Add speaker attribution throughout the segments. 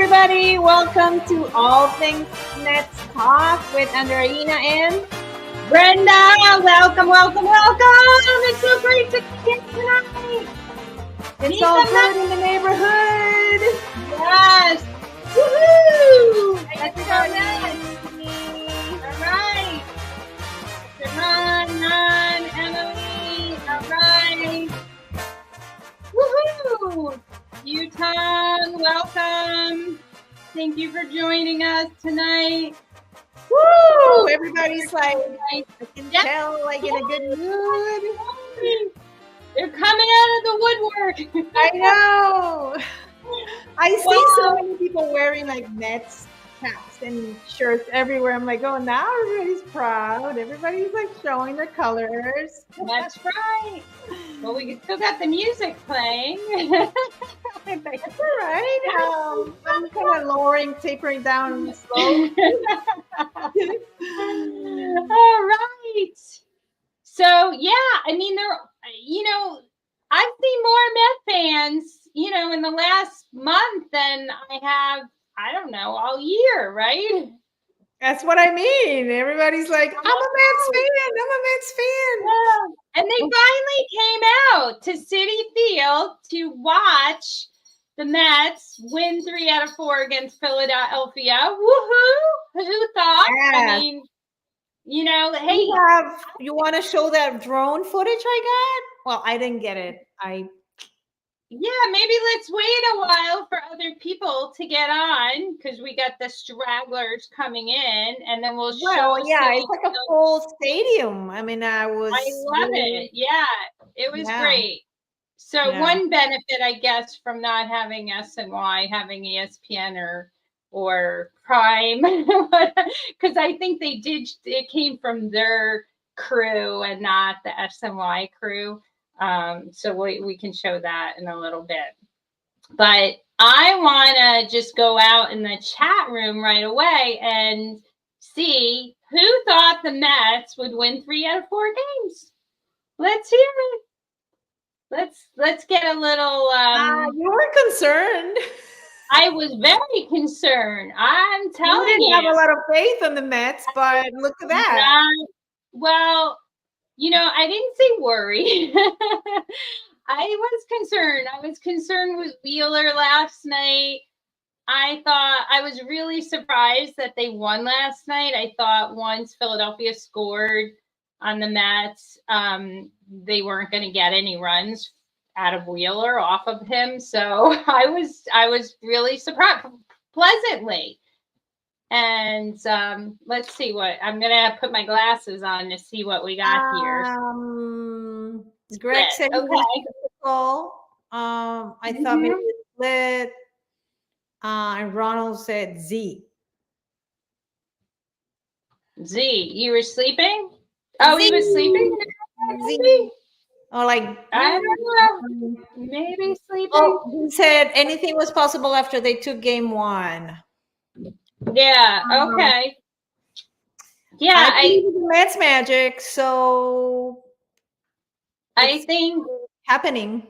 Speaker 1: everybody. Welcome to All Things Let's Talk with Andreina and Brenda. Welcome. It's so great to be here tonight. It's all good in the neighborhood. Yes. Woohoo! Let's go next. All right. Ron, Emily. All right. Woohoo! Utah, welcome. Thank you for joining us tonight.
Speaker 2: Woo! Everybody's like, I can tell, like in a good mood.
Speaker 1: They're coming out of the woodwork.
Speaker 2: I know. I see so many people wearing like Mets hats and shirts everywhere. I'm like, oh, now everybody's proud. Everybody's like showing their colors.
Speaker 1: That's right. Well, we still got the music playing.
Speaker 2: That's all right. I'm kind of lowering, tapering down slow.
Speaker 1: All right. So, yeah, I mean, I've seen more Met fans, in the last month than I have, I don't know, all year, right?
Speaker 2: That's what I mean. Everybody's like, I'm a Mets fan.
Speaker 1: Yeah. And they finally came out to Citi Field to watch the Mets win 3 out of 4 against Philadelphia. Woohoo! Who thought?
Speaker 2: Yes.
Speaker 1: I mean, hey.
Speaker 2: You want to show that drone footage I got? Well, I didn't get it.
Speaker 1: Yeah, maybe let's wait a while for other people to get on because we got the stragglers coming in, and then we'll show.
Speaker 2: Yeah, it's like a full stadium. I mean, I love
Speaker 1: it. Yeah, it was great. So one benefit, I guess, from not having SNY, having ESPN or Prime, because I think it came from their crew and not the SNY crew. So we can show that in a little bit. But I want to just go out in the chat room right away and see who thought the Mets would win 3 out of 4 games. Let's hear it. Let's get a little.
Speaker 2: You were concerned.
Speaker 1: I was very concerned. I'm telling you.
Speaker 2: You didn't have a lot of faith in the Mets, but look at that.
Speaker 1: Well. I didn't say worry. I was concerned. I was concerned with Wheeler last night. I was really surprised that they won last night. I thought once Philadelphia scored on the Mets, they weren't going to get any runs out of Wheeler off of him. So I was really surprised, pleasantly. And let's see what I'm gonna put my glasses on to see what we got here.
Speaker 2: Greg said I thought maybe split. And Ronald said Z.
Speaker 1: You were sleeping? Oh, he was sleeping?
Speaker 2: Z. Oh, like
Speaker 1: I don't know. Maybe sleeping.
Speaker 2: Oh, he said anything was possible after they took game 1.
Speaker 1: Yeah. Okay. Yeah,
Speaker 2: I think Mets magic. So
Speaker 1: I think
Speaker 2: happening.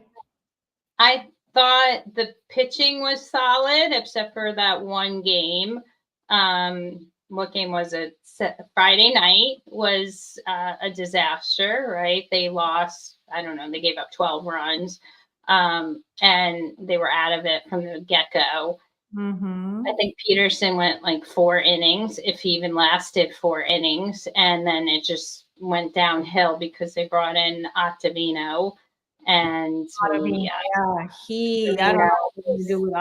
Speaker 1: I thought the pitching was solid, except for that one game. What game was it? Friday night was a disaster, right? They lost. I don't know. They gave up 12 runs, and they were out of it from the get-go.
Speaker 2: Mm-hmm.
Speaker 1: I think Peterson went like 4 innings, if he even lasted 4 innings, and then it just went downhill because they brought in Ottavino, and
Speaker 2: I don't know what to do with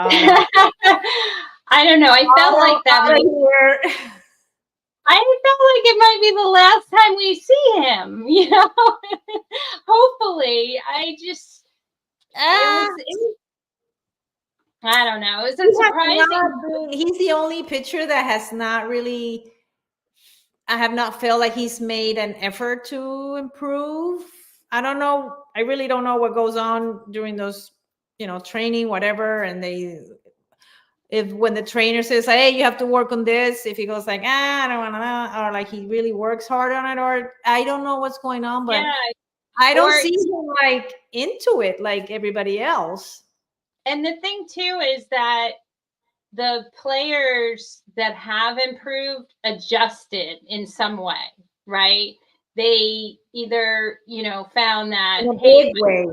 Speaker 1: I don't know. I felt like that. I felt like it might be the last time we see him. Hopefully, I just. I don't know. It was surprising.
Speaker 2: He's the only pitcher that has not really. I have not felt like he's made an effort to improve. I don't know. I really don't know what goes on during those, training, whatever. And when the trainer says, "Hey, you have to work on this," if he goes like, "I don't want to," or like he really works hard on it, or I don't know what's going on, but I don't see him like into it like everybody else.
Speaker 1: And the thing too is that the players that have improved adjusted in some way, right? They either, found that,
Speaker 2: In a
Speaker 1: hey,
Speaker 2: big way.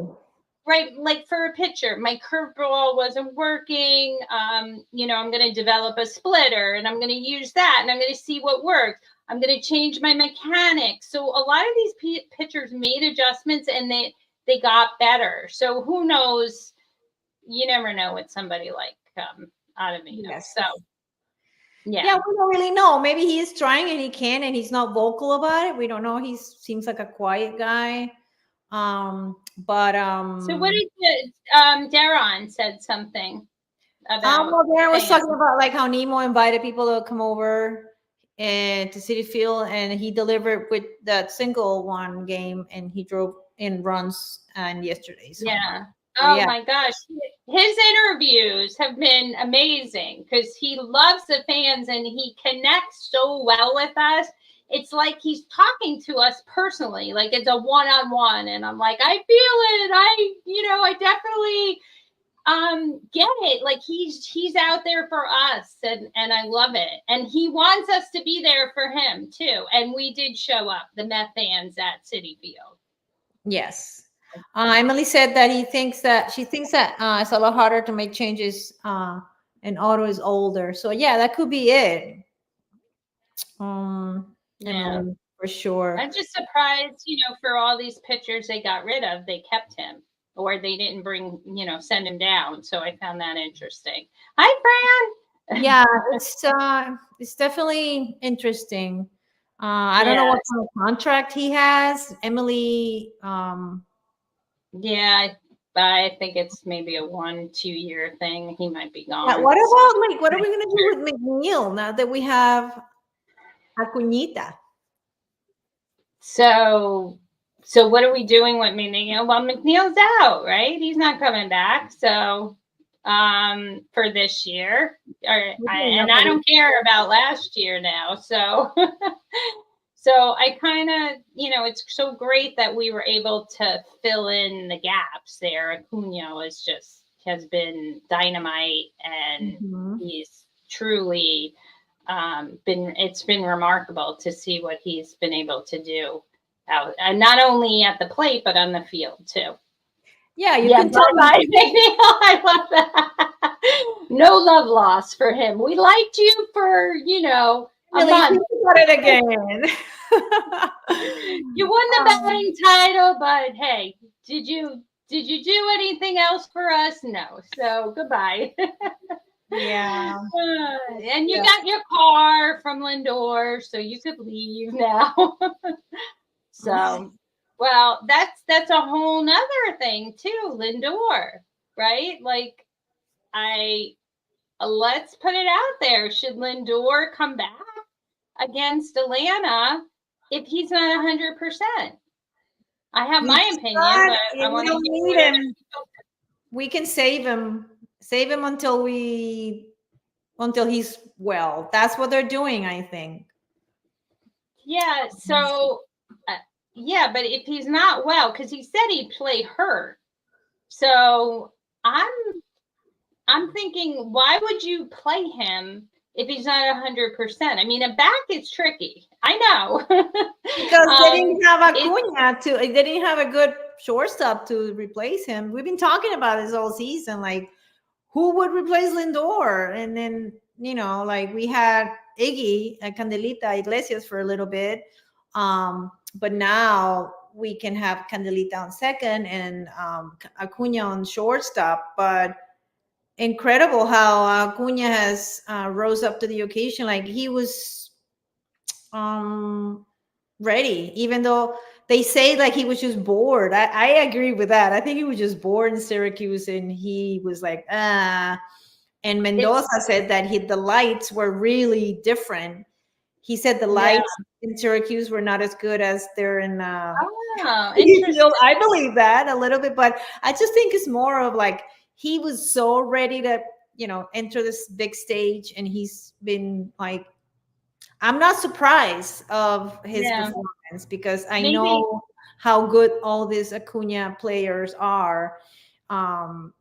Speaker 1: right, like for a pitcher, my curveball wasn't working. I'm going to develop a splitter and I'm going to use that and I'm going to see what works. I'm going to change my mechanics. So a lot of these pitchers made adjustments and they got better. So who knows? You never know with somebody like Ottavino.
Speaker 2: Yes.
Speaker 1: So yeah.
Speaker 2: Yeah, we don't really know. Maybe he is trying and he can, and he's not vocal about it. We don't know. He seems like a quiet guy. But
Speaker 1: So what did Daron said something about
Speaker 2: well, Darren was
Speaker 1: fans.
Speaker 2: talking about like how Nemo invited people to come over and to City Field, and he delivered with that single one game, and he drove in runs and yesterday. So,
Speaker 1: Yeah.
Speaker 2: so
Speaker 1: Oh
Speaker 2: yeah.
Speaker 1: my gosh. His interviews have been amazing because he loves the fans and he connects so well with us. It's like he's talking to us personally, like it's a one-on-one. And I'm like, I feel it. I definitely get it. Like he's out there for us and I love it. And he wants us to be there for him too. And we did show up, the Met fans at City Field.
Speaker 2: Yes. Emily said that she thinks that it's a lot harder to make changes and Otto is older. So yeah, that could be it. Emily, for sure.
Speaker 1: I'm just surprised, for all these pitchers they got rid of, they kept him or they didn't send him down. So I found that interesting. Hi, Fran.
Speaker 2: Yeah, it's definitely interesting. I don't know what kind of contract he has. Emily,
Speaker 1: yeah, I think it's maybe a 1-2 year thing. He might be gone.
Speaker 2: Yeah, what about what are we gonna do with McNeil now that we have Acuñita?
Speaker 1: So what are we doing with McNeil? Well, McNeil's out, right? He's not coming back. So for this year, and I don't care about last year now. So so I kind of, it's so great that we were able to fill in the gaps there. Acuna has been dynamite, and he's truly it's been remarkable to see what he's been able to do out, and not only at the plate but on the field too.
Speaker 2: Yeah, you can tell.
Speaker 1: I love that. No love lost for him. We liked you for a month.
Speaker 2: Think about it again.
Speaker 1: You won the batting title, but hey, did you do anything else for us? No. So goodbye.
Speaker 2: Yeah.
Speaker 1: And you got your car from Lindor, so you could leave now. So, well, that's a whole nother thing too, Lindor, right? Like, let's put it out there. Should Lindor come back against Atlanta if he's not 100%? I have my opinion, but I want to
Speaker 2: need him. We can save him until he's well. That's what they're doing, I think.
Speaker 1: Yeah. So, yeah, but if he's not well, because he said he'd play hurt, so I'm thinking, why would you play him if he's not 100%? I mean, a back is tricky. I know.
Speaker 2: Because they didn't have Acuna they didn't have a good shortstop to replace him. We've been talking about this all season, like who would replace Lindor? And then, like we had Iggy and Candelita Iglesias for a little bit. But now we can have Candelita on second and Acuna on shortstop. But incredible how Acuna has rose up to the occasion. Like he was ready, even though they say like he was just bored. I agree with that. I think he was just bored in Syracuse and he was like, And Mendoza said that the lights were really different. He said the lights in Syracuse were not as good as they're in
Speaker 1: interesting.
Speaker 2: I believe that a little bit, but I just think it's more of like he was so ready to, enter this big stage, and he's been like, I'm not surprised of his performance because I know how good all these Acuna players are. Because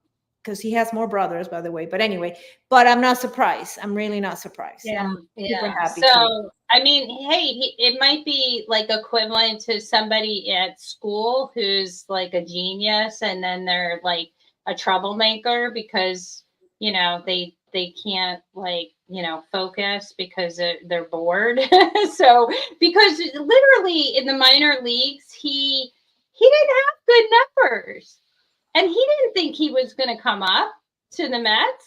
Speaker 2: because he has more brothers, by the way. But anyway, but I'm not surprised. I'm really not surprised.
Speaker 1: Yeah,
Speaker 2: I'm
Speaker 1: yeah.
Speaker 2: super happy.
Speaker 1: So, I mean, hey, it might be like equivalent to somebody at school who's like a genius, and then they're like a troublemaker because they can't like focus because they're bored. So because literally in the minor leagues, he didn't have good numbers. And he didn't think he was going to come up to the Mets.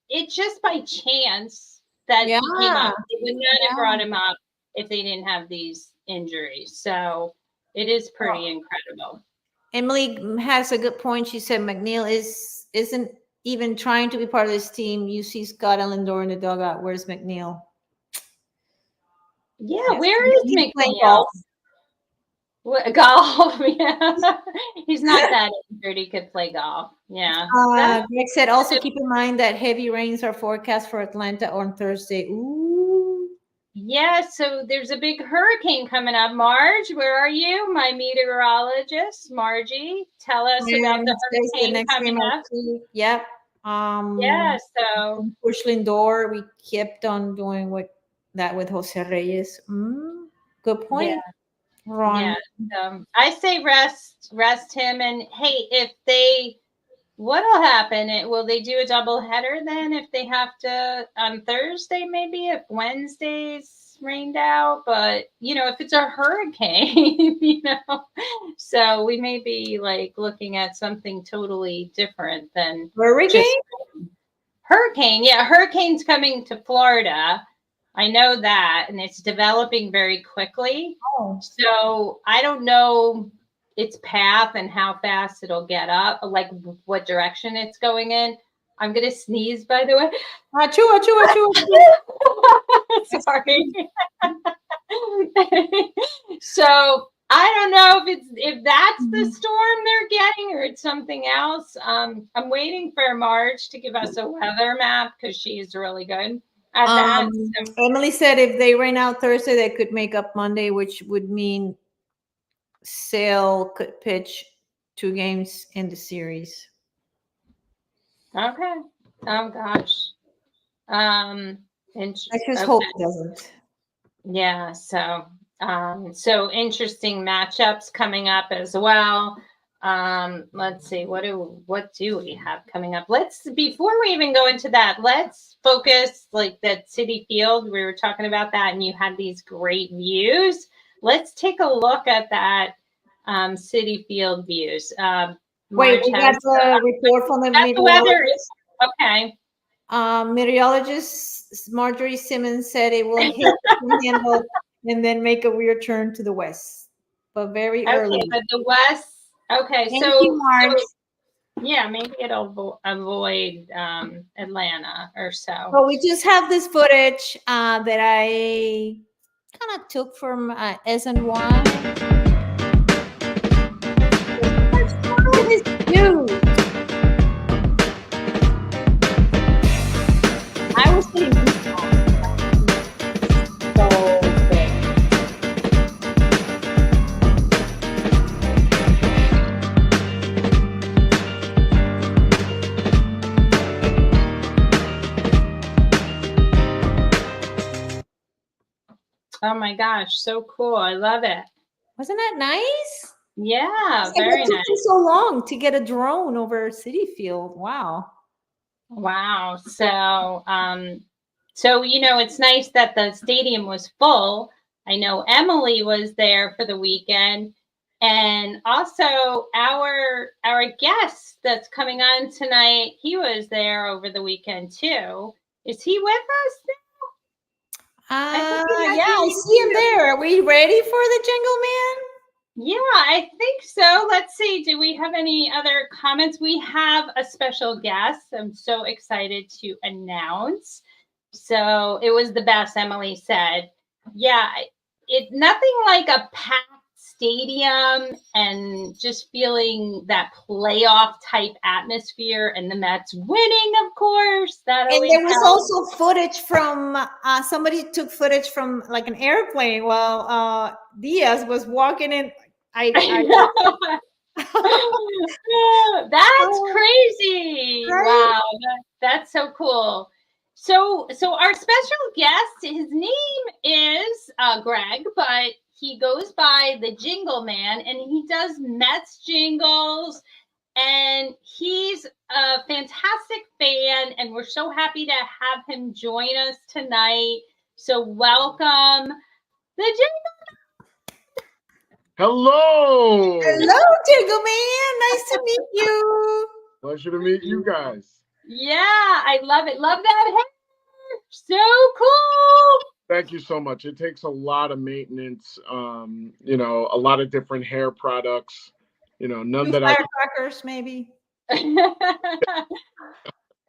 Speaker 1: It just by chance that he came up. They would not have brought him up if they didn't have these injuries. So it is pretty incredible.
Speaker 2: Emily has a good point. She said McNeil isn't even trying to be part of this team. You see Scott and Lindor in the dugout. Where's McNeil?
Speaker 1: Yeah, yes. Where is McNeil? Golf, yeah. He's not that injured. He could play golf. Yeah.
Speaker 2: Greg said, also keep in mind that heavy rains are forecast for Atlanta on Thursday. Ooh.
Speaker 1: Yeah, so there's a big hurricane coming up. Marge, where are you? My meteorologist, Margie. Tell us about the hurricane coming up.
Speaker 2: Yep.
Speaker 1: Yeah, so
Speaker 2: push Lindor. We kept on doing with Jose Reyes. Good point.
Speaker 1: Yeah. Ron. Yeah, I say rest him, and hey, what'll happen? Will they do a double header then if they have to on Thursday? Maybe if Wednesday's rained out, but if it's a hurricane, so we may be like looking at something totally different than hurricane. Yeah, hurricane's coming to Florida. I know that, and it's developing very quickly.
Speaker 2: Oh.
Speaker 1: So I don't know its path and how fast it'll get up, like what direction it's going in. I'm going to sneeze, by the way.
Speaker 2: Achoo, achoo,
Speaker 1: achoo. Sorry. So I don't know if that's the storm they're getting or it's something else. I'm waiting for Marge to give us a weather map because she's really good.
Speaker 2: Emily said if they rain out Thursday, they could make up Monday, which would mean Sale could pitch 2 games in the series.
Speaker 1: Okay. Oh gosh. I
Speaker 2: just hope it doesn't.
Speaker 1: Yeah. So interesting matchups coming up as well. Let's see, what do we have coming up? Before we even go into that, let's focus like that Citi Field. We were talking about that and you had these great views. Let's take a look at that Citi Field views.
Speaker 2: Wait, we got the report from the meteorologist.
Speaker 1: Okay.
Speaker 2: Meteorologist Marjorie Simmons said it will hit the handle and then make a weird turn to the west, but very early.
Speaker 1: Okay, but the west. Okay,
Speaker 2: Thank you, Marge.
Speaker 1: Yeah, maybe it'll avoid Atlanta or so.
Speaker 2: Well, we just have this footage that I kind of took from SNY. Look at this view. I was getting so big.
Speaker 1: Oh my gosh, so cool. I love it.
Speaker 2: Wasn't that nice?
Speaker 1: Yeah, very nice. It
Speaker 2: took so long to get a drone over Citi Field. Wow.
Speaker 1: Wow. So, it's nice that the stadium was full. I know Emily was there for the weekend. And also our guest that's coming on tonight, he was there over the weekend too. Is he with us now?
Speaker 2: I see him there. Are we ready for the Jingle Man?
Speaker 1: Yeah, I think so. Let's see. Do we have any other comments? We have a special guest I'm so excited to announce. So it was the best, Emily said. Yeah, it's nothing like a packed stadium and just feeling that playoff type atmosphere and the Mets winning, of course.
Speaker 2: And there was also footage from somebody took footage from like an airplane while Diaz was walking in. I
Speaker 1: That's crazy.
Speaker 2: Right?
Speaker 1: Wow, that's so cool. So our special guest, his name is Greg, but he goes by the Jingle Man, and he does Mets jingles, and he's a fantastic fan, and we're so happy to have him join us tonight. So welcome, the Jingle.
Speaker 3: Hello.
Speaker 2: Hello, Jingle Man. Nice to meet you.
Speaker 3: Pleasure to meet you guys.
Speaker 1: Yeah, I love it. Love that hair. So cool.
Speaker 3: Thank you so much. It takes a lot of maintenance, you know, a lot of different hair products, you know, none that
Speaker 2: Firecrackers, maybe.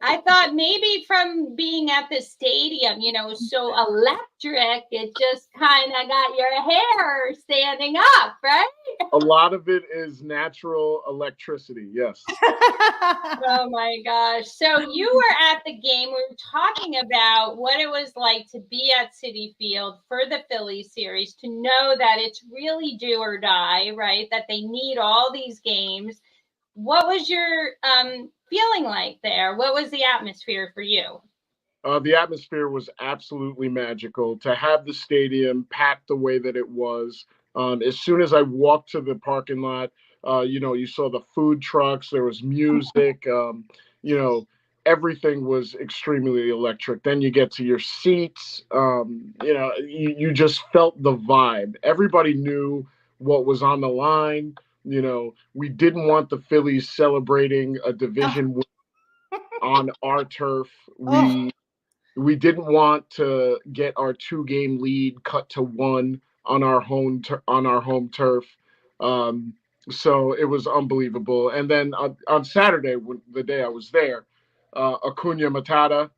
Speaker 1: I thought maybe from being at the stadium, you know, so electric, it just kind of got your hair standing up, right?
Speaker 3: A lot of it is natural electricity. Yes.
Speaker 1: Oh my gosh. So you were at the game. We were talking about what it was like to be at Citi Field for the Phillies series, to know that it's really do or die, right? That they need all these games. What was your feeling like there? What was the atmosphere for you?
Speaker 3: The atmosphere was absolutely magical. To have the stadium packed the way that it was. As soon as I walked to the parking lot, you know, you saw the food trucks, there was music, you know, everything was extremely electric. Then you get to your seats, you know, you just felt the vibe. Everybody knew what was on the line. You know, we didn't want the Phillies celebrating a division win on our turf. We didn't want to get our 2-game lead cut to 1 on our home turf. Um, so it was unbelievable. And then on Saturday, the day I was there, Acuna Matata,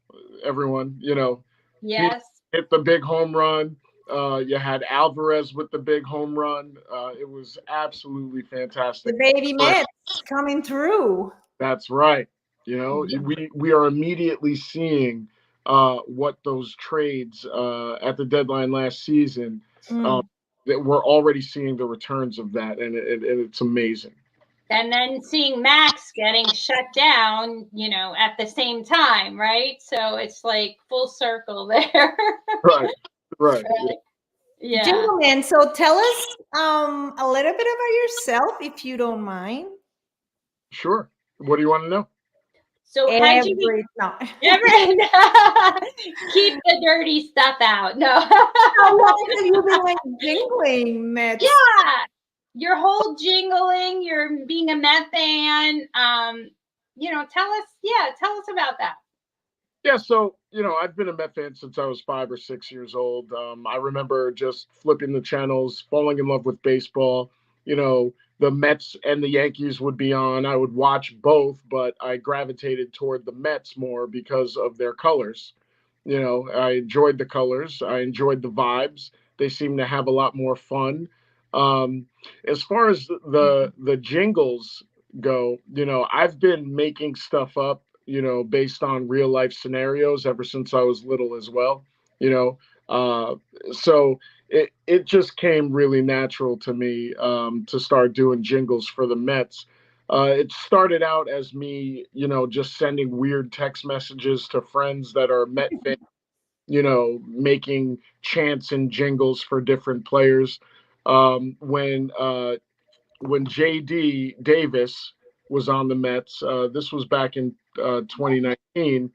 Speaker 3: everyone, you know,
Speaker 1: yes,
Speaker 3: he hit the big home run. You had Alvarez with the big home run. It was absolutely fantastic.
Speaker 2: The baby Mets coming through.
Speaker 3: That's right. You know, we are immediately seeing what those trades at the deadline last season, that we're already seeing the returns of that, and it's amazing.
Speaker 1: And then seeing Max getting shut down, you know, at the same time, right? So it's like full circle there.
Speaker 3: Right, right.
Speaker 1: Yeah.
Speaker 2: Gentlemen, so tell us a little bit about yourself, if you don't mind.
Speaker 3: Sure. What do you want to know?
Speaker 1: So how'd you keep the dirty stuff out? No.
Speaker 2: How long have you been like jingling, Mets?
Speaker 1: Yeah. Your whole jingling, you're being a Met fan. You know, tell us about that.
Speaker 3: Yeah, so, you know, I've been a Met fan since I was 5 or 6 years old. I remember just flipping the channels, falling in love with baseball. You know, the Mets and the Yankees would be on. I would watch both, but I gravitated toward the Mets more because of their colors. You know, I enjoyed the colors. I enjoyed the vibes. They seem to have a lot more fun. Um, as far as the jingles go, you know, I've been making stuff up, you know, based on real life scenarios ever since I was little as well. You know, so it just came really natural to me to start doing jingles for the Mets. It started out as me, you know, just sending weird text messages to friends that are Met fans, you know, making chants and jingles for different players. When JD Davis was on the Mets, this was back in 2019.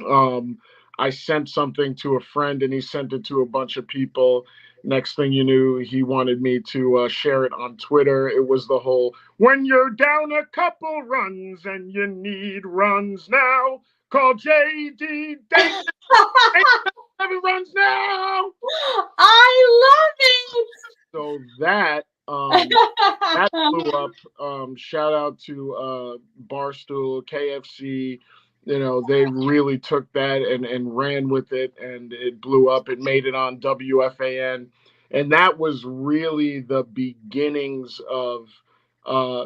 Speaker 3: Um, I sent something to a friend and he sent it to a bunch of people. Next thing you knew, he wanted me to share it on Twitter. It was the whole, when you're down a couple runs and you need runs now, call JD Davis. 7 runs now.
Speaker 1: I love it.
Speaker 3: So that that blew up. Shout out to Barstool, KFC. You know, they really took that and ran with it, and it blew up. It made it on WFAN, and that was really the beginnings of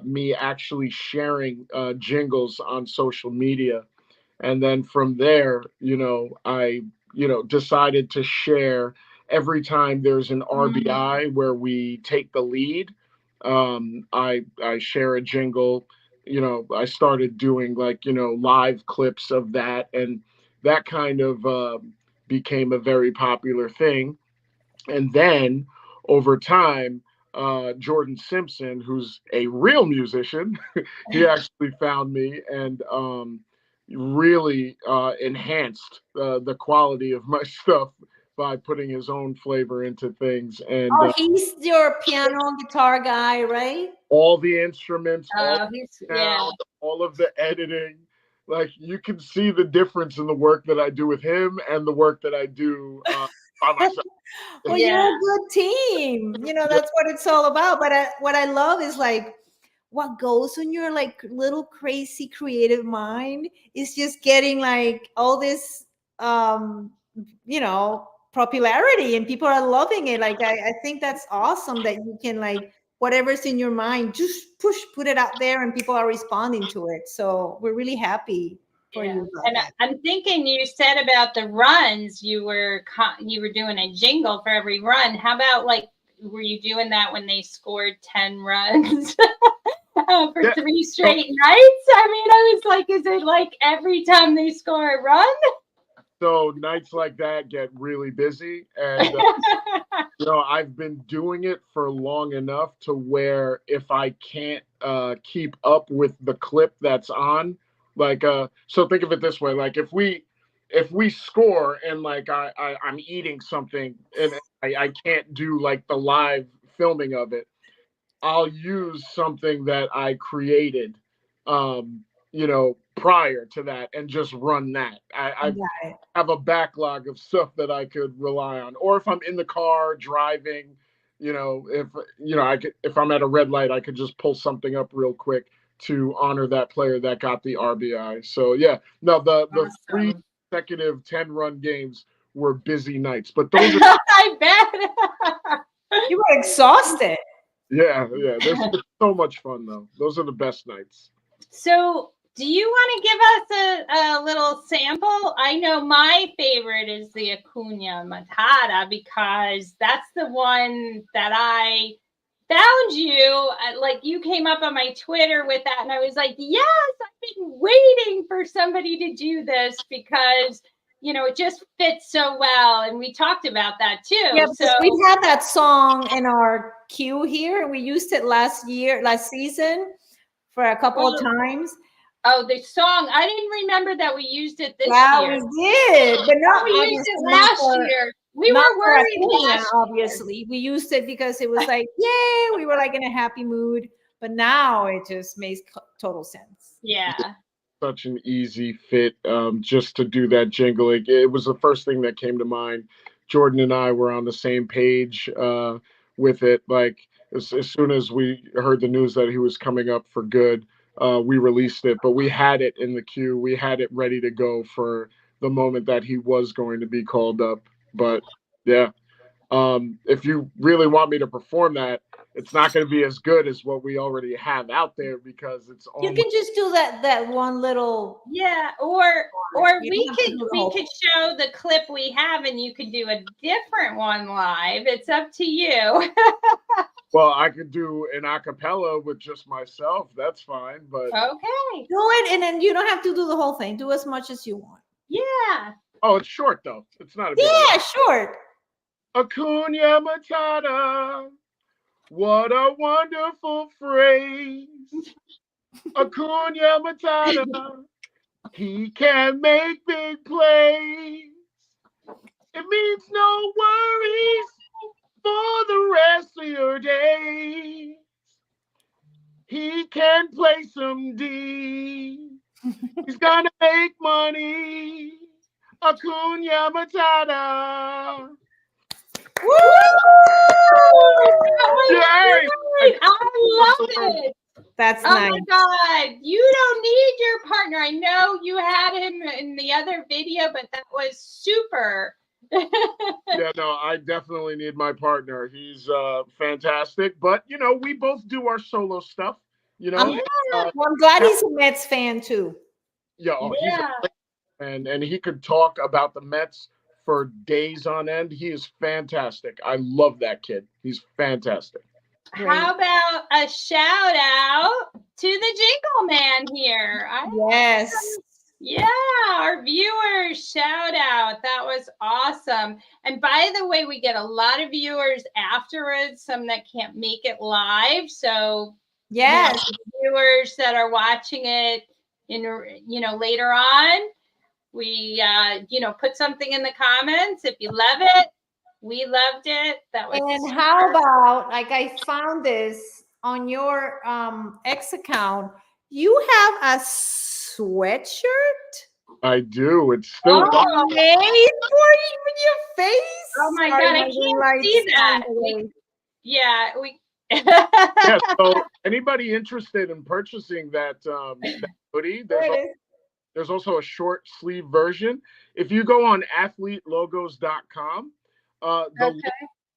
Speaker 3: me actually sharing jingles on social media. And then from there, you know, I, you know, decided to share every time there's an RBI where we take the lead. I share a jingle. I started doing like live clips of that, and that kind of became a very popular thing. And then over time, Jordan Simpson, who's a real musician, he actually found me and really enhanced the quality of my stuff by putting his own flavor into things. And
Speaker 2: Oh, he's your piano and guitar guy, right?
Speaker 3: all the instruments, all the
Speaker 1: Yeah.
Speaker 3: sound, all of the editing. Like you can see the difference in the work that I do with him and the work that I do by myself.
Speaker 2: Well,
Speaker 1: Yeah.
Speaker 2: you're a good team. That's what it's all about. But what I love is like what goes on your like little crazy creative mind is just getting like all this, popularity, and people are loving it. Like I think that's awesome that you can like whatever's in your mind, just put it out there, and people are responding to it. So we're really happy for you.
Speaker 1: And I'm thinking you said about the runs, you were doing a jingle for every run. How about like, were you doing that when they scored 10 runs for 3 straight nights? I mean, I was like, is it like every time they score a run?
Speaker 3: So nights like that get really busy, and I've been doing it for long enough to where if I can't keep up with the clip that's on, like so think of it this way, like if we score and like I'm eating something and I can't do like the live filming of it, I'll use something that I created prior to that and just run that. I have a backlog of stuff that I could rely on. Or if I'm in the car driving, if I'm at a red light, I could just pull something up real quick to honor that player that got the RBI. So yeah, no, the
Speaker 2: Awesome.
Speaker 3: 3 consecutive 10-run games were busy nights, but those are
Speaker 1: I bet.
Speaker 2: You were exhausted.
Speaker 3: yeah. It's so much fun though. Those are the best nights.
Speaker 1: So do you want to give us a little sample? I know my favorite is the Acuna Matata because that's the one that I found you. Like you came up on my Twitter with that, and I was like, yes, I've been waiting for somebody to do this because it just fits so well. And we talked about that too.
Speaker 2: Yeah,
Speaker 1: so
Speaker 2: we've had that song in our queue here. We used it last season for a couple of times.
Speaker 1: Oh, the song. I didn't remember that we used it this year.
Speaker 2: Yeah, we did. But not
Speaker 1: we used it last year. We were worried last
Speaker 2: obviously.
Speaker 1: year.
Speaker 2: We used it because it was like, yay, we were like in a happy mood. But now it just makes total sense.
Speaker 1: Yeah.
Speaker 3: Such an easy fit just to do that jingle. It was the first thing that came to mind. Jordan and I were on the same page with it. Like as soon as we heard the news that he was coming up for good, we released it. But we had it in the queue. We had it ready to go for the moment that he was going to be called up. But yeah, if you really want me to perform that, it's not going to be as good as what we already have out there because it's all.
Speaker 2: You can just do that one little.
Speaker 1: Yeah, or we could show the clip we have, and you could do a different one live. It's up to you.
Speaker 3: Well, I could do an acapella with just myself. That's fine, but
Speaker 1: okay,
Speaker 2: do it, and then you don't have to do the whole thing. Do as much as you want.
Speaker 1: Yeah.
Speaker 3: Oh, it's short though. It's not a big
Speaker 2: one. Short.
Speaker 3: Acuna Matata. What a wonderful phrase. Acuna Matata. He can make big plays. It means no worries for the rest of your days. He can play some D. He's gonna make money. Acuna Matata.
Speaker 1: Woo! Yay! I love it.
Speaker 2: That's nice.
Speaker 1: Oh my God. You don't need your partner. I know you had him in the other video, but that was super.
Speaker 3: Yeah, no, I definitely need my partner. He's fantastic. But, we both do our solo stuff.
Speaker 2: Well, I'm glad he's a Mets fan too.
Speaker 3: Yeah, and he could talk about the Mets for days on end. He is fantastic. I love that kid. He's fantastic.
Speaker 1: How about a shout out to the Jingle Man here?
Speaker 2: Yes.
Speaker 1: Yeah, our viewers, shout out. That was awesome. And by the way, we get a lot of viewers afterwards, some that can't make it live. So
Speaker 2: yes,
Speaker 1: viewers that are watching it later on, we put something in the comments if you love it. We loved it. That was
Speaker 2: and how about, like, I found this on your X account. You have a sweatshirt?
Speaker 3: I do. It's still
Speaker 2: made for your face.
Speaker 1: Oh my God, I can't see that.
Speaker 3: Yeah, so anybody interested in purchasing that hoodie, there's also a short sleeve version. If you go on athletelogos.com,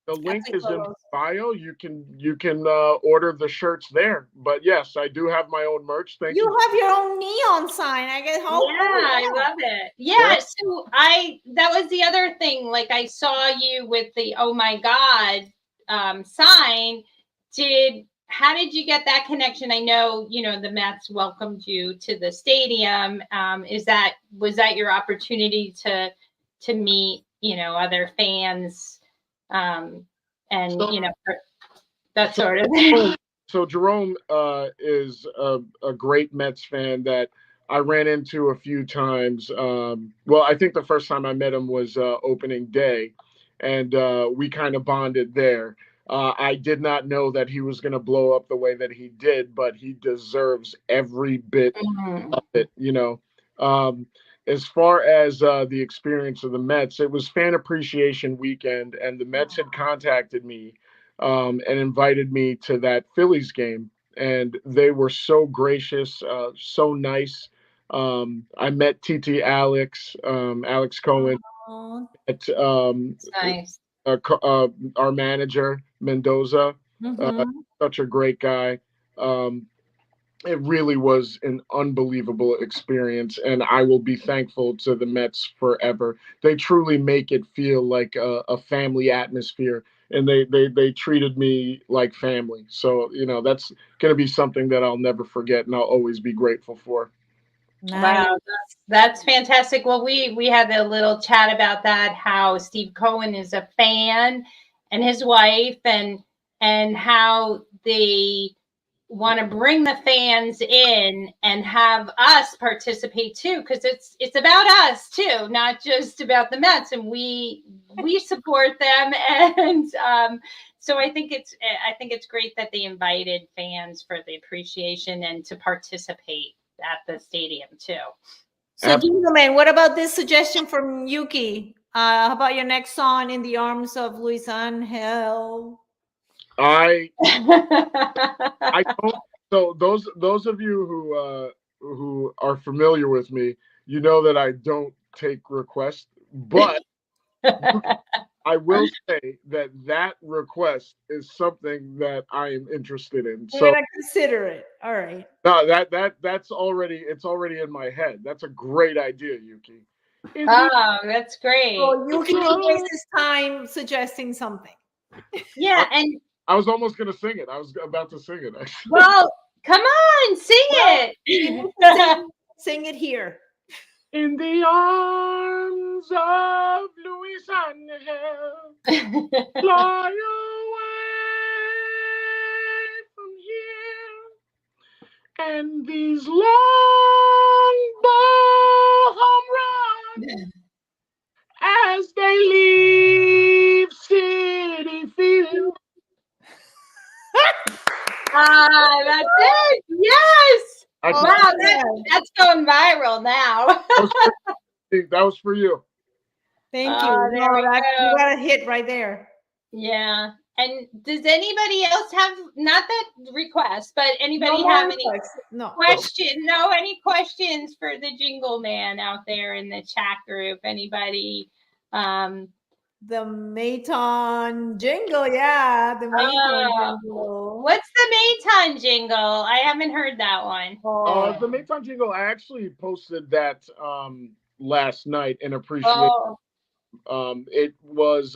Speaker 3: the link is in bio. You can order the shirts there. But yes, I do have my own merch. Thank you.
Speaker 2: You have your own neon sign. I get home.
Speaker 1: Yeah, I love it. Yeah, so that was the other thing. Like, I saw you with the "Oh my God" sign. How did you get that connection? I know, the Mets welcomed you to the stadium. Was that your opportunity to meet, other fans, that sort of thing?
Speaker 3: So Jerome is a great Mets fan that I ran into a few times. Well, I think the first time I met him was opening day, and we kind of bonded there. I did not know that he was going to blow up the way that he did, but he deserves every bit of it, As far as the experience of the Mets, it was Fan Appreciation Weekend, and the Mets had contacted me and invited me to that Phillies game. And they were so gracious, so nice. I met Alex Cohen, at
Speaker 1: nice.
Speaker 3: Our manager, Mendoza, such a great guy. It really was an unbelievable experience, and I will be thankful to the Mets forever. They truly make it feel like a family atmosphere, and they treated me like family. So, that's going to be something that I'll never forget, and I'll always be grateful for.
Speaker 1: Nice. Wow, that's fantastic. Well, we had a little chat about that, how Steve Cohen is a fan, and his wife, and how they want to bring the fans in and have us participate too, because it's about us too, not just about the Mets, and we support them. And so I think it's great that they invited fans for the appreciation and to participate at the stadium too.
Speaker 2: So, Jingle, what about this suggestion from Yuki? How about your next song, "In the Arms of Luis Angel"?
Speaker 3: I don't. So those of you who are familiar with me, you know that I don't take requests, but I will say that request is something that I am interested in.
Speaker 2: We're gonna consider it. All right.
Speaker 3: No, that's already in my head. That's a great idea, Yuki.
Speaker 1: Oh, that's great.
Speaker 2: So Yuki can waste his time suggesting something.
Speaker 1: Yeah, and
Speaker 3: I was almost gonna sing it. I was about to sing it. Actually.
Speaker 1: Well, come on, sing it.
Speaker 2: Sing it here.
Speaker 3: In the arms of Luis Angel, fly away from here, and these long ball home runs as they leave City Field.
Speaker 1: That's it. Yes. Wow, that's going viral now.
Speaker 3: That was for you.
Speaker 2: Thank you. You got a hit right there.
Speaker 1: Yeah. And does anybody else have, not that request, but anybody have any questions? No, any questions for the Jingle Man out there in the chat group? Anybody?
Speaker 2: The Mayton jingle, yeah. The Mayton jingle.
Speaker 1: What's the Mayton jingle? I haven't heard that one.
Speaker 3: The Mayton jingle, I actually posted that last night in appreciation. It was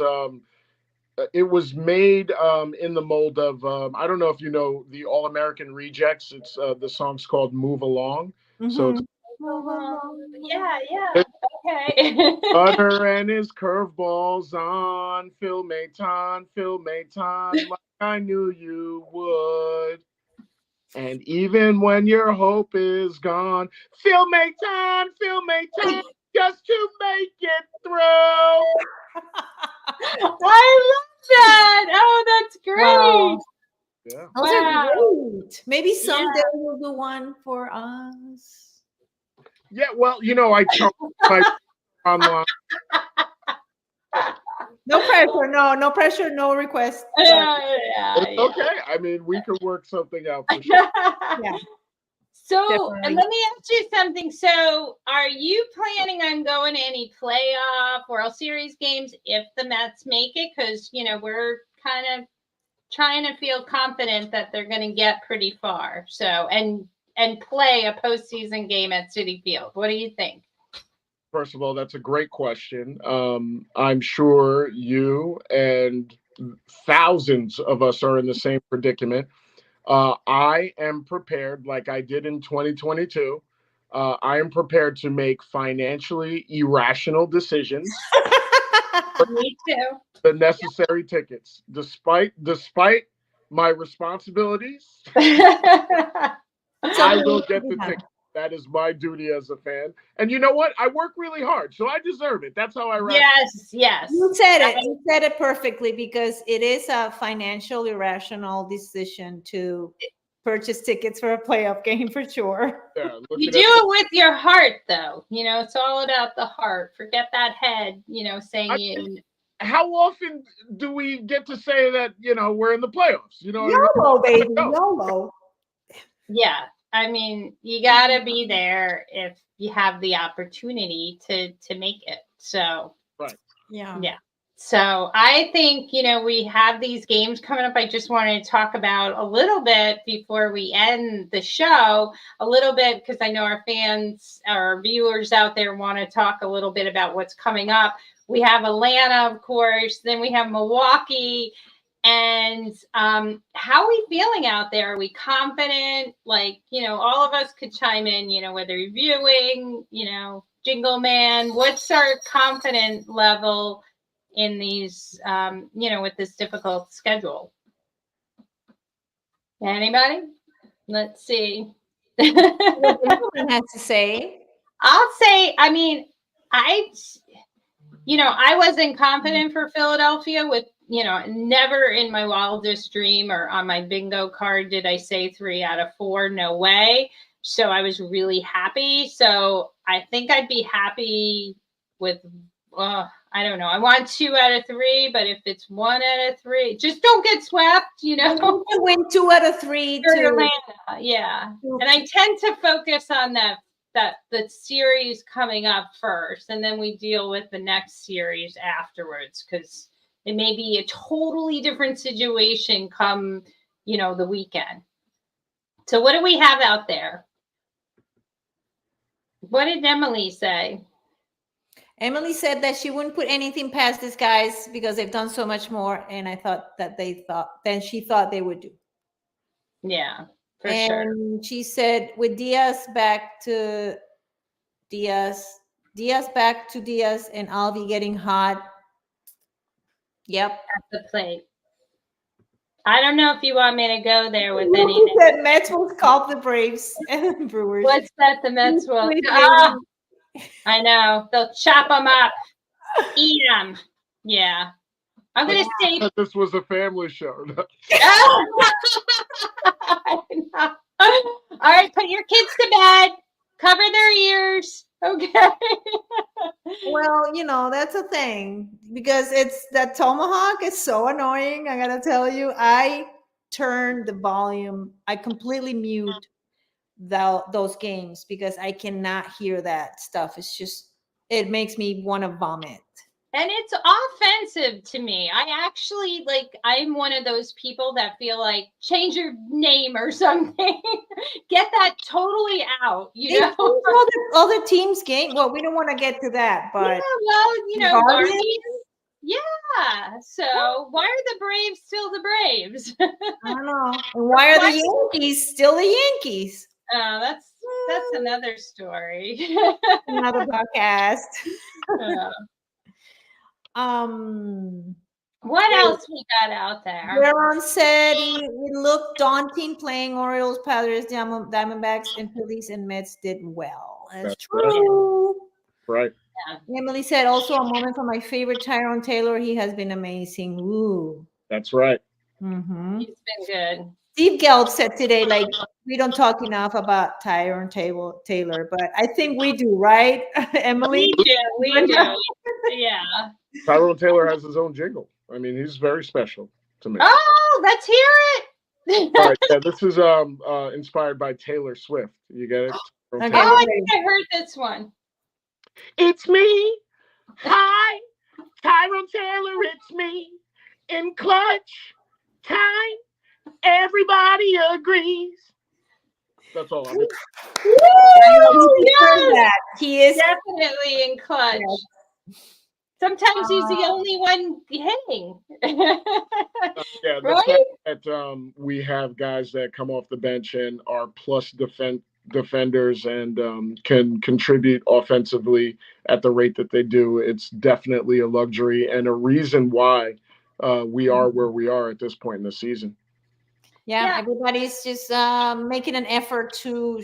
Speaker 3: it was made in the mold of I don't know if you know the All American Rejects. It's the song's called "Move Along." So it's
Speaker 1: Yeah. Okay.
Speaker 3: Butter and his curveballs on, Phil Maton, like I knew you would. And even when your hope is gone, Phil Maton, just to make it through.
Speaker 1: I love that. Oh, that's great.
Speaker 2: Wow.
Speaker 3: Yeah.
Speaker 2: Those are great. Maybe someday we'll do one for us.
Speaker 3: Yeah, well, I chose my online.
Speaker 2: No pressure, no pressure, no request.
Speaker 3: It's okay. I mean, we can work something out for sure.
Speaker 2: Yeah.
Speaker 1: So let me ask you something. So are you planning on going to any playoff World Series games if the Mets make it? Because, we're kind of trying to feel confident that they're going to get pretty far. So, and play a postseason game at Citi Field. What do you think?
Speaker 3: First of all, that's a great question. I'm sure you and thousands of us are in the same predicament. I am prepared, like I did in 2022. I am prepared to make financially irrational decisions.
Speaker 1: Me too.
Speaker 3: The necessary tickets, despite my responsibilities. I will get the ticket. That is my duty as a fan. And you know what? I work really hard, so I deserve it. That's how I run.
Speaker 1: Yes.
Speaker 2: You said it. You said it perfectly, because it is a financial irrational decision to purchase tickets for a playoff game for sure.
Speaker 3: Yeah,
Speaker 1: you do it with your heart, though. It's all about the heart. Forget that head, saying
Speaker 3: how often do we get to say that, we're in the playoffs? You know what
Speaker 2: YOLO,
Speaker 3: I mean?
Speaker 2: baby, YOLO.
Speaker 1: Yeah. I mean, you got to be there if you have the opportunity to make it. So,
Speaker 3: right.
Speaker 1: Yeah. So I think, we have these games coming up. I just wanted to talk about a little bit before we end the show, a little bit, because I know our fans, our viewers out there want to talk a little bit about what's coming up. We have Atlanta, of course. Then we have Milwaukee. And how are we feeling out there? Are we confident? Like, all of us could chime in, whether you're viewing, Jingle Man, what's our confident level in these, with this difficult schedule? Anybody? Let's see.
Speaker 2: What has to say?
Speaker 1: I'll say, I mean, I wasn't confident for Philadelphia with, never in my wildest dream or on my bingo card did I say 3 out of 4. No way. So I was really happy. So I think I'd be happy with, I don't know. I want 2 out of 3, but if it's 1 out of 3, just don't get swept,
Speaker 2: Win 2 out of 3 to
Speaker 1: Atlanta. Yeah. And I tend to focus on the series coming up first, and then we deal with the next series afterwards, because it may be a totally different situation come, the weekend. So what do we have out there? What did Emily say?
Speaker 2: Emily said that she wouldn't put anything past these guys because they've done so much more, and I thought that she thought they would do.
Speaker 1: Yeah, for
Speaker 2: sure. She said with Diaz back to Diaz back to Diaz, and Alvi getting hot. Yep.
Speaker 1: At the plate. I don't know if you want me to go there with any.
Speaker 2: The Mets will call the Braves and Brewers.
Speaker 1: What's that? The Mets will. I know. They'll chop them up, eat them. Yeah. I'm going to say.
Speaker 3: This was a family show.
Speaker 1: All right. Put your kids to bed. Cover their ears. Okay.
Speaker 2: Well, that's a thing, because it's that tomahawk is so annoying. I gotta tell you, I turned the volume. I completely mute those games because I cannot hear that stuff. It's just, it makes me want to vomit.
Speaker 1: And it's offensive to me. I actually, I'm one of those people that feel like, change your name or something. Get that totally out,
Speaker 2: All the teams game. Well, we don't want to get to that, but
Speaker 1: Guardians. Yeah. So why are the Braves still the Braves?
Speaker 2: I don't know. And why are the Yankees still the Yankees?
Speaker 1: Oh, that's another story.
Speaker 2: Another podcast.
Speaker 1: What else we got out there?
Speaker 2: Jaron said it looked daunting playing Orioles, Padres, Diamondbacks, and Phillies and Mets did well. That's true.
Speaker 3: Right.
Speaker 2: Yeah. Emily said also a moment for my favorite Tyrone Taylor. He has been amazing. Ooh.
Speaker 3: That's right.
Speaker 2: Mm-hmm.
Speaker 1: He's been good.
Speaker 2: Steve Gelb said today, like, we don't talk enough about Tyrone Taylor, but I think we do, right, Emily?
Speaker 1: We do. Yeah.
Speaker 3: Tyrone Taylor has his own jingle. I mean, he's very special to me.
Speaker 1: Oh, let's hear it.
Speaker 3: All right, yeah, this is inspired by Taylor Swift. You get it?
Speaker 2: Okay.
Speaker 1: Oh, I think I heard this one.
Speaker 3: It's me. Hi, Tyrone Taylor. It's me. In clutch time, everybody agrees. That's all I mean.
Speaker 1: Yes.
Speaker 2: He is
Speaker 1: definitely in clutch. Yes. Sometimes he's the only one hitting.
Speaker 3: Yeah, the fact that we have guys that come off the bench and are plus defenders and can contribute offensively at the rate that they do, it's definitely a luxury and a reason why we are where we are at this point in the season.
Speaker 2: Yeah, everybody's just making an effort to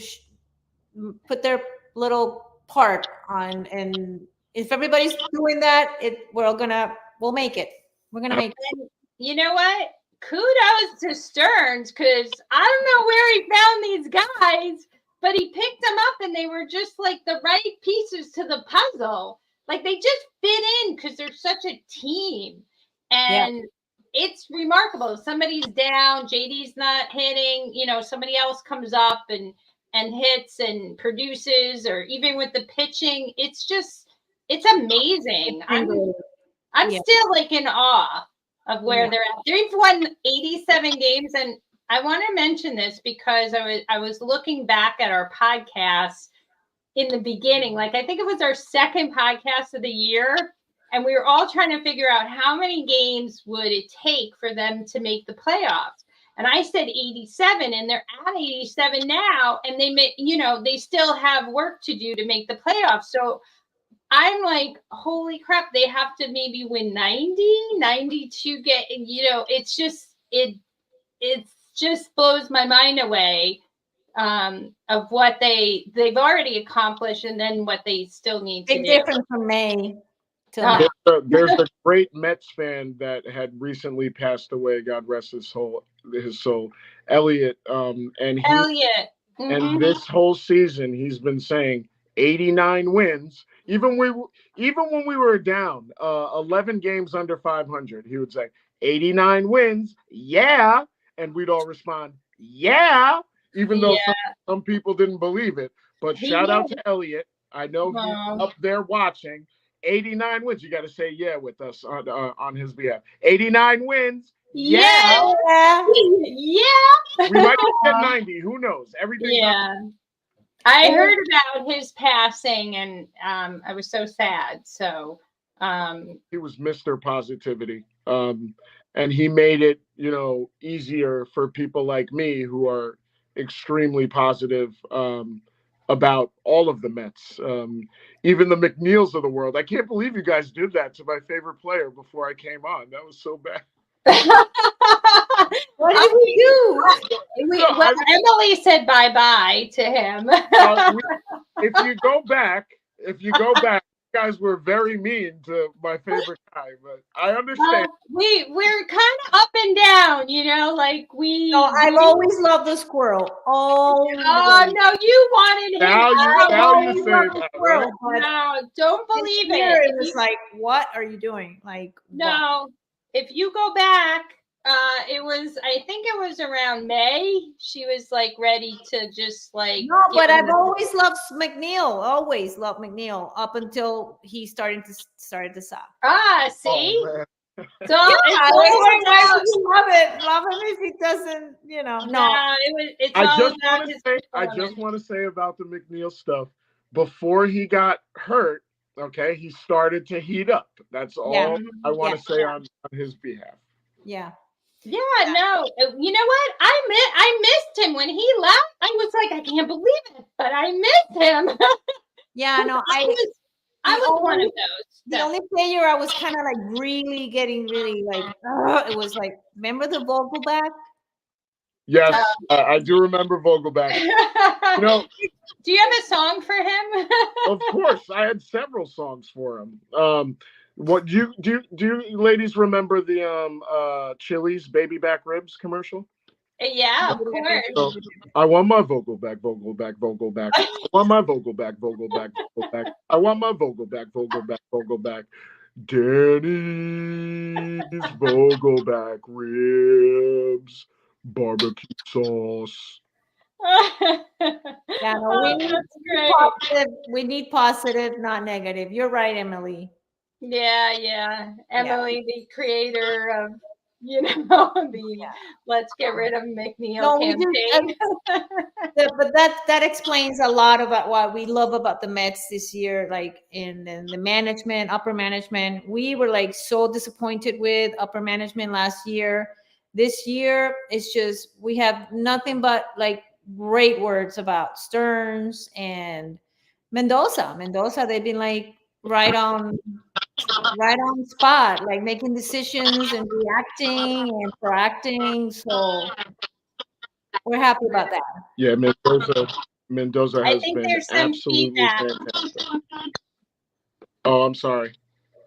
Speaker 2: put their little part on, and if everybody's doing that, we'll make it. We're gonna make it.
Speaker 1: And you know what? Kudos to Stearns, because I don't know where he found these guys, but he picked them up and they were just like the right pieces to the puzzle. Like they just fit in because they're such a team. And it's remarkable. Somebody's down, JD's not hitting, somebody else comes up and hits and produces, or even with the pitching, it's amazing. I'm still like in awe of where they're at. They've won 87 games, and I want to mention this because I was looking back at our podcast in the beginning. Like I think it was our second podcast of the year, and we were all trying to figure out how many games would it take for them to make the playoffs. And I said 87, and they're at 87 now, and they still have work to do to make the playoffs. So I'm like, holy crap, they have to maybe win 92 it's just blows my mind away of what they've already accomplished and then what they still need to do.
Speaker 2: Big difference from May.
Speaker 3: There's a great Mets fan that had recently passed away. God rest his soul, Elliot.
Speaker 1: Elliot. Mm-hmm.
Speaker 3: And this whole season, he's been saying 89 wins. Even when we were down 11 games under 500, he would say 89 wins. Yeah, and we'd all respond, yeah, even though some people didn't believe it. But shout out to Elliot. I know he's up there watching. 89 wins. You got to say yeah with us on his behalf. 89 wins. Yeah. We might get 90. Who knows? Everything.
Speaker 1: Yeah. I heard about his passing, and I was so sad. So
Speaker 3: he was Mr. Positivity. And he made it, easier for people like me who are extremely positive about all of the Mets, even the McNeils of the world. I can't believe you guys did that to my favorite player before I came on. That was so bad.
Speaker 2: What did we do?
Speaker 1: Emily said bye-bye to him.
Speaker 3: If you go back, you guys were very mean to my favorite guy, but I understand.
Speaker 1: We're kind of up and down, like we.
Speaker 2: No, I've always loved the squirrel. Oh
Speaker 1: no, you wanted him.
Speaker 3: Now you say that. Right?
Speaker 1: No, don't believe it.
Speaker 2: It was like, what are you doing? Like,
Speaker 1: no.
Speaker 2: What?
Speaker 1: If you go back, I think it was around May. She was like ready to just like.
Speaker 2: No, but I've always loved McNeil. Always loved McNeil up until he started to suck.
Speaker 1: See.
Speaker 3: Oh,
Speaker 1: so
Speaker 2: love him if he doesn't, No,
Speaker 3: I just want to say about the McNeil stuff. Before he got hurt, Okay, he started to heat up. That's all I want to say on his behalf.
Speaker 2: Yeah.
Speaker 1: Yeah, no. You know what? I missed him when he left. I was like, I can't believe it, but I missed him.
Speaker 2: Yeah, no, I
Speaker 1: was one of those.
Speaker 2: The only player I was kind of like really getting like, it was like, remember the Vogelback?
Speaker 3: Yes, I do remember Vogelback. You know,
Speaker 1: do you have a song for him?
Speaker 3: Of course, I had several songs for him. What do you ladies remember the Chili's baby back ribs commercial?
Speaker 1: Yeah, of course.
Speaker 3: So, I want my Vogelback, Vogelback, Vogelback. I want my Vogelback, Vogelback, Vogelback. I want my Vogelback, Vogelback, Vogelback. Denny's Vogelback ribs, barbecue sauce.
Speaker 2: Yeah, no, we need positive, not negative. You're right, Emily.
Speaker 1: Yeah. Emily, the creator of, let's get rid of McNeil campaign.
Speaker 2: But that explains a lot about what we love about the Mets this year, like in the management, upper management. We were like so disappointed with upper management last year. This year, it's just we have nothing but like great words about Stearns and Mendoza. They've been like right on spot, like making decisions and reacting and proacting. So we're happy about that.
Speaker 3: Yeah, Mendoza has been absolutely fantastic. Oh, I'm sorry.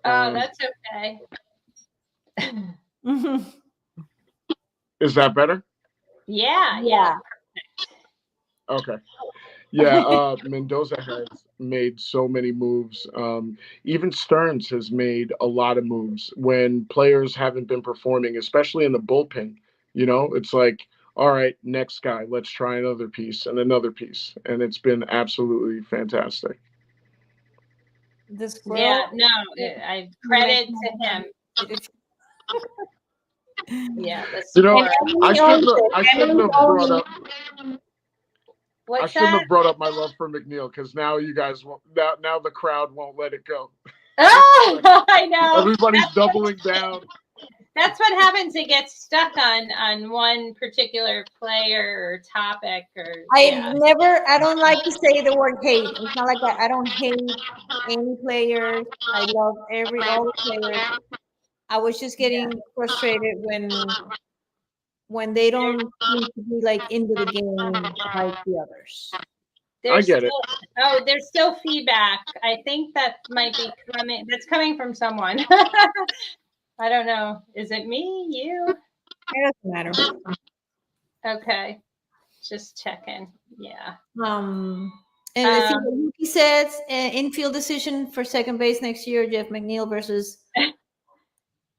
Speaker 1: Oh, that's okay.
Speaker 3: Is that better?
Speaker 1: Yeah.
Speaker 3: Okay. Yeah, Mendoza has made so many moves. Even Stearns has made a lot of moves when players haven't been performing, especially in the bullpen. It's like, all right, next guy, let's try another piece and another piece. And it's been absolutely fantastic.
Speaker 1: Yeah, no, I credit to him. Yeah,
Speaker 3: I shouldn't have brought up. I shouldn't have brought up my love for McNeil because now you guys won't. Now the crowd won't let it go.
Speaker 1: Oh, I know.
Speaker 3: Everybody's doubling down.
Speaker 1: That's what happens. It gets stuck on one particular player or topic.
Speaker 2: I don't like to say the word hate. It's not like I don't hate any players. I love all the players. I was just getting frustrated when they don't seem to be like into the game like the others.
Speaker 3: I get it.
Speaker 1: Oh, there's still feedback. I think that might be coming. That's coming from someone. I don't know. Is it me? You?
Speaker 2: It doesn't matter.
Speaker 1: Okay. Just checking. Yeah.
Speaker 2: And let's see what Yuki says. Infield decision for second base next year. Jeff McNeil versus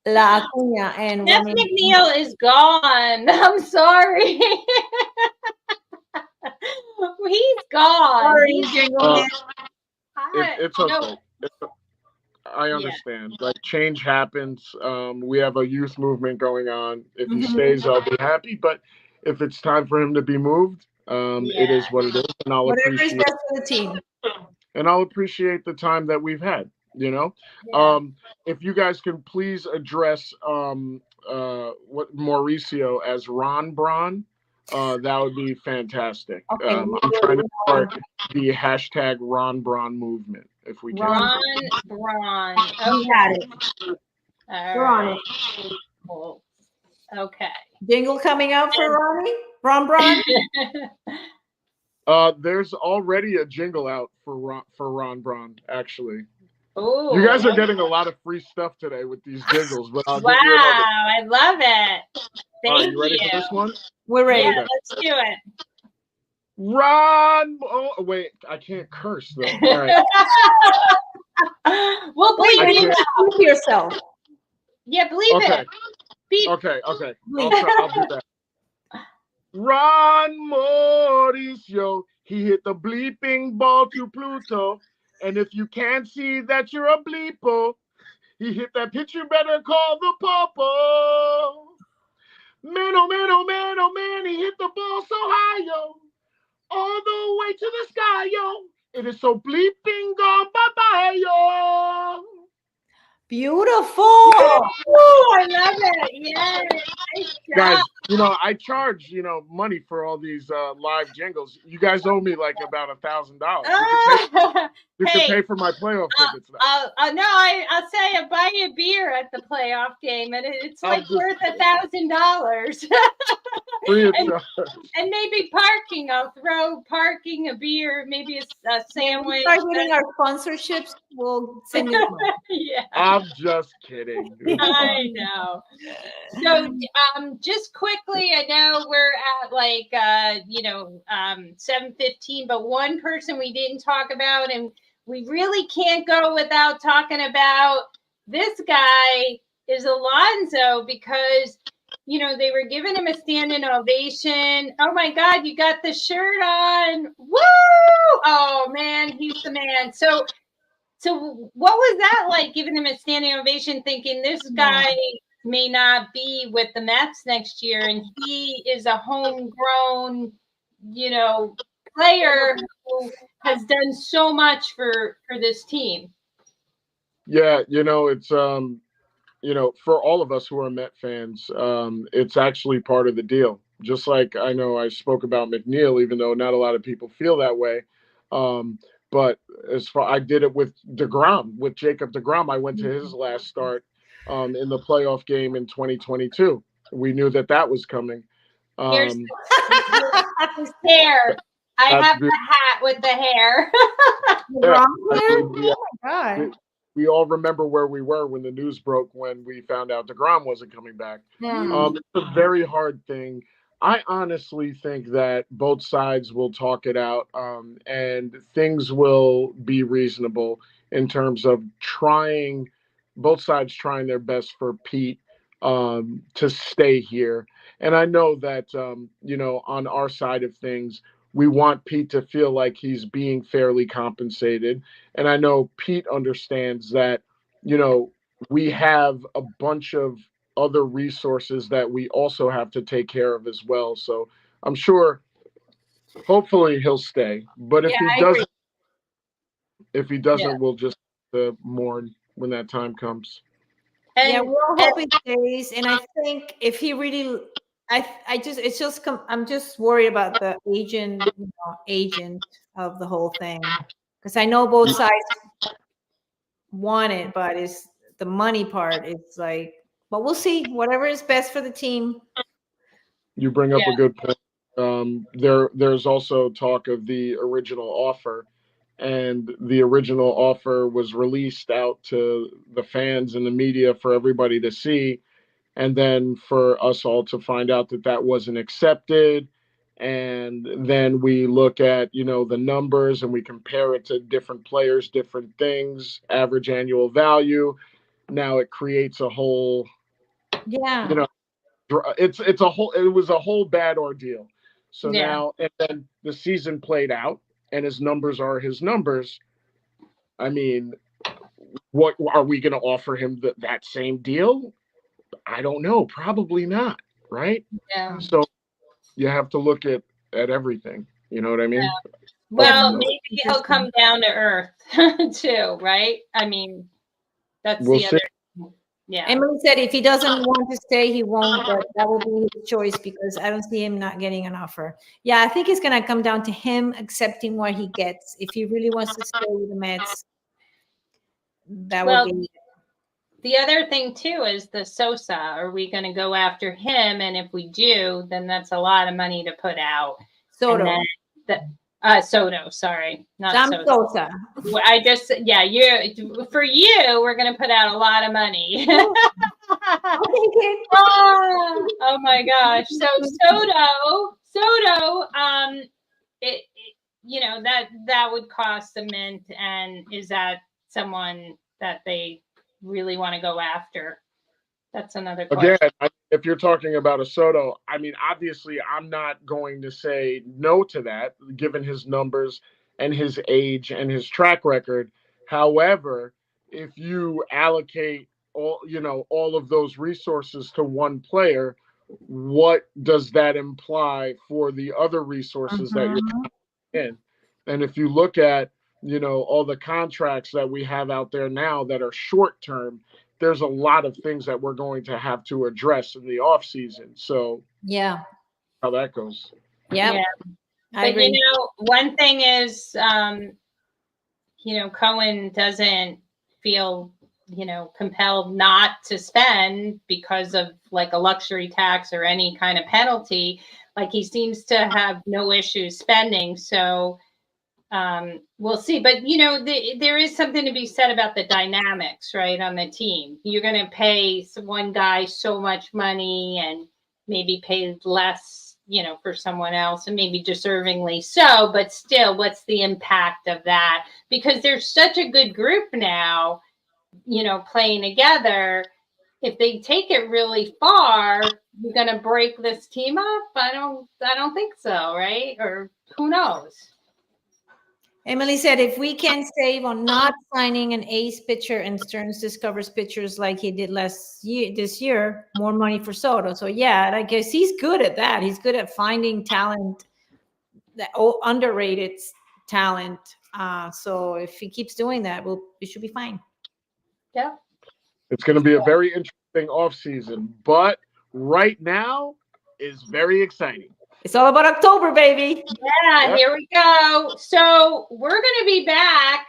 Speaker 2: La Acuña. And
Speaker 1: Jeff McNeil is gone. I'm sorry. He's gone.
Speaker 2: Sorry, Jingle.
Speaker 3: It's okay. I understand. Like change happens. We have a youth movement going on. If he stays, I'll be happy. But if it's time for him to be moved, it is what it is, and I'll appreciate
Speaker 2: best for the team.
Speaker 3: And I'll appreciate the time that we've had. If you guys can please address what Mauricio as Ron Braun. That would be fantastic.
Speaker 2: Okay,
Speaker 3: I'm trying to start the hashtag Ron Braun movement, if we can.
Speaker 1: Ron Braun.
Speaker 2: You got it.
Speaker 1: We're on it. Cool. Okay.
Speaker 2: Jingle coming out for Ronnie? Ron Braun?
Speaker 3: There's already a jingle out for Ron Braun, actually.
Speaker 1: Ooh,
Speaker 3: you guys are getting a lot of free stuff today with these jingles, but I'll
Speaker 1: wow,
Speaker 3: give you another.
Speaker 1: I love it. Thank
Speaker 3: you ready for this one?
Speaker 2: We're ready.
Speaker 1: Yeah, let's do it.
Speaker 3: Ron! Oh, wait, I can't curse though. All right.
Speaker 1: Well, bleep
Speaker 2: yourself.
Speaker 1: Yeah, bleep it. Beep.
Speaker 3: Okay. I'll do that. Ron Mauricio, he hit the bleeping ball to Pluto. And if you can't see that you're a bleepo, he hit that pitch, you better call the popo. Man, oh man, oh man, oh man, he hit the ball so high, yo. All the way to the sky, yo. It is so bleeping gone, bye-bye, yo.
Speaker 2: Beautiful.
Speaker 1: Oh, I love it. Yes. Nice
Speaker 3: Guys,
Speaker 1: job.
Speaker 3: I charge, money for all these live jingles. You guys owe me like about $1,000. You can
Speaker 1: Hey,
Speaker 3: pay for my playoff tickets now.
Speaker 1: no, I'll say I buy you a beer at the playoff game, and it's like worth $1,000.
Speaker 3: Free of
Speaker 1: and,
Speaker 3: charge.
Speaker 1: and maybe parking. I'll throw parking, a beer, maybe a sandwich.
Speaker 2: Start getting our sponsorships. We'll send you.
Speaker 1: Yeah.
Speaker 3: I'm just kidding.
Speaker 1: I know. So, just quickly, I know we're at like 7:15, but one person we didn't talk about, and we really can't go without talking about this guy, is Alonso, because they were giving him a standing ovation. Oh my God, you got the shirt on. Woo! Oh man, he's the man. So what was that like, giving him a standing ovation, thinking this guy may not be with the Mets next year, and he is a homegrown, player who has done so much for this team?
Speaker 3: Yeah, it's for all of us who are Met fans, it's actually part of the deal. Just like I know I spoke about McNeil, even though not a lot of people feel that way. But as far I did it with DeGrom, with Jacob DeGrom, I went to his last start in the playoff game in 2022. We knew that was coming.
Speaker 1: Here's his hair. I have the hat with the hair.
Speaker 3: Yeah,
Speaker 2: oh my God.
Speaker 3: We all remember where we were when the news broke, when we found out DeGrom wasn't coming back. It's a very hard thing. I honestly think that both sides will talk it out, and things will be reasonable in terms of both sides trying their best for Pete to stay here. And I know that, on our side of things, we want Pete to feel like he's being fairly compensated. And I know Pete understands that, we have a bunch of other resources that we also have to take care of as well. So I'm sure, hopefully he'll stay. But if he doesn't, we'll just mourn when that time comes.
Speaker 2: And we'll hope he stays. And I think if he really, I'm just worried about the agent of the whole thing, because I know both sides want it, but it's the money part. It's like, but we'll see. Whatever is best for the team.
Speaker 3: You bring up a good point. There's also talk of the original offer, and the original offer was released out to the fans and the media for everybody to see, and then for us all to find out that wasn't accepted. And then we look at the numbers, and we compare it to different players, different things, average annual value. Now it creates a whole it was a whole bad ordeal. So now, and then the season played out, and his numbers are his numbers. I mean, what are we going to offer him that same deal? I don't know. Probably not. Right.
Speaker 1: Yeah.
Speaker 3: So you have to look at everything. You know what I mean?
Speaker 1: Yeah. Well, maybe he'll come down to earth too, right? I mean, that's the other. Yeah.
Speaker 2: Emily said if he doesn't want to stay, he won't, but that will be his choice, because I don't see him not getting an offer. Yeah, I think it's going to come down to him accepting what he gets. If he really wants to stay with the Mets, that will be.
Speaker 1: The other thing too is the Sosa. Are we going to go after him? And if we do, then that's a lot of money to put out.
Speaker 2: Soto.
Speaker 1: Soto, sorry, not
Speaker 2: Sosa.
Speaker 1: I just, for you, we're going to put out a lot of money. Oh my gosh. So Soto, that would cost a mint. And is that someone that they really want to go after? That's another question.
Speaker 3: Again, if you're talking about a Soto, I mean, obviously, I'm not going to say no to that, given his numbers and his age and his track record. However, if you allocate all of those resources to one player, what does that imply for the other resources that you're in? And if you look at all the contracts that we have out there now that are short term, there's a lot of things that we're going to have to address in the off season. So
Speaker 2: yeah,
Speaker 3: how that goes.
Speaker 2: yeah.
Speaker 1: But one thing is, Cohen doesn't feel, compelled not to spend because of like a luxury tax or any kind of penalty. Like he seems to have no issues spending. So we'll see. But, there is something to be said about the dynamics, right, on the team. You're going to pay one guy so much money and maybe pay less, for someone else, and maybe deservingly so. But still, what's the impact of that? Because there's such a good group now, playing together. If they take it really far, you're going to break this team up? I don't think so, right? Or who knows?
Speaker 2: Emily said, if we can save on not signing an ace pitcher and Stearns discovers pitchers like he did this year, more money for Soto. So yeah, I guess he's good at that. He's good at finding talent, that underrated talent. So if he keeps doing that, we should be fine.
Speaker 1: Yeah.
Speaker 3: It's going to be a very interesting offseason, but right now is very exciting.
Speaker 2: It's all about October, baby.
Speaker 1: Yeah, yep. Here we go. So we're going to be back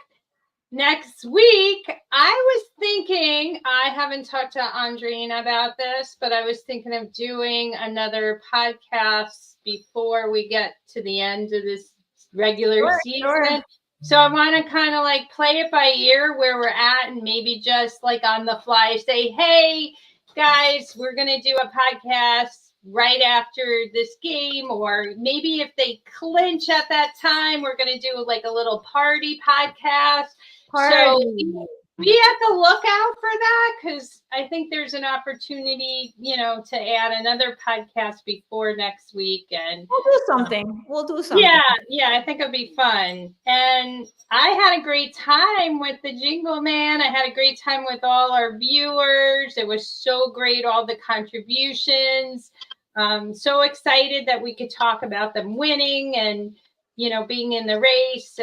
Speaker 1: next week. I was thinking, I haven't talked to Andrina about this, but I was thinking of doing another podcast before we get to the end of this regular season. Sure. So I want to kind of like play it by ear where we're at, and maybe just like on the fly say, hey, guys, we're going to do a podcast right after this game, or maybe if they clinch at that time, we're going to do like a little party podcast. So we have to look out for that, because I think there's an opportunity, to add another podcast before next week. And
Speaker 2: we'll do something.
Speaker 1: Yeah, I think it'll be fun. And I had a great time with the Jingle Man. I had a great time with all our viewers. It was so great, all the contributions. So excited that we could talk about them winning and, being in the race.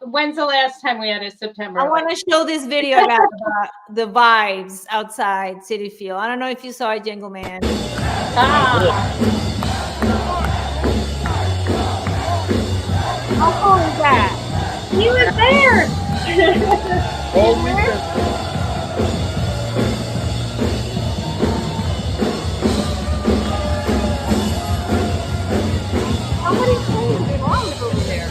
Speaker 1: When's the last time we had a September?
Speaker 2: I want to show this video about the vibes outside Citi Field. I don't know if you saw it, Jingle Man. How cool is that?
Speaker 1: He was there.
Speaker 3: All weekend.
Speaker 2: Somebody's playing the drums over there.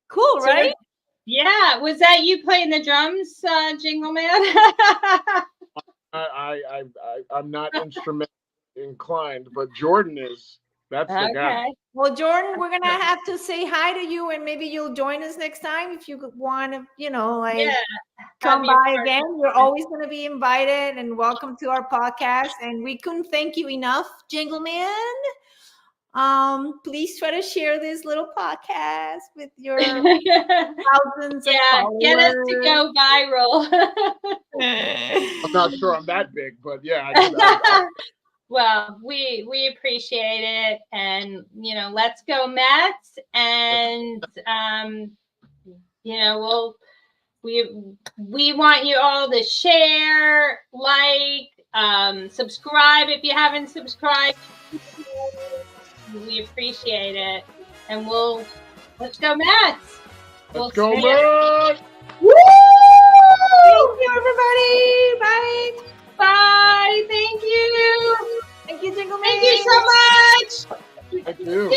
Speaker 2: Cool, right?
Speaker 1: Yeah. Was that you playing the drums, Jingle Man?
Speaker 3: I'm not instrument inclined, but Jordan is. That's the guy.
Speaker 2: Well, Jordan, we're gonna have to say hi to you, and maybe you'll join us next time if you want to, come by again. You're always going to be invited, and welcome to our podcast. And we couldn't thank you enough, Jingle Man. Please try to share this little podcast with your thousands of followers.
Speaker 1: Get us to go viral.
Speaker 3: I'm not sure I'm that big, but yeah.
Speaker 1: Well, we appreciate it, and let's go Mets, and we want you all to share, like, subscribe if you haven't subscribed. We appreciate it, and let's go Mets.
Speaker 3: Let's go Mets.
Speaker 2: Woo! Thank you, everybody. Bye.
Speaker 1: Bye. Thank you.
Speaker 2: Thank you, Jingle Man.
Speaker 1: Thank you so much.
Speaker 3: Thank you.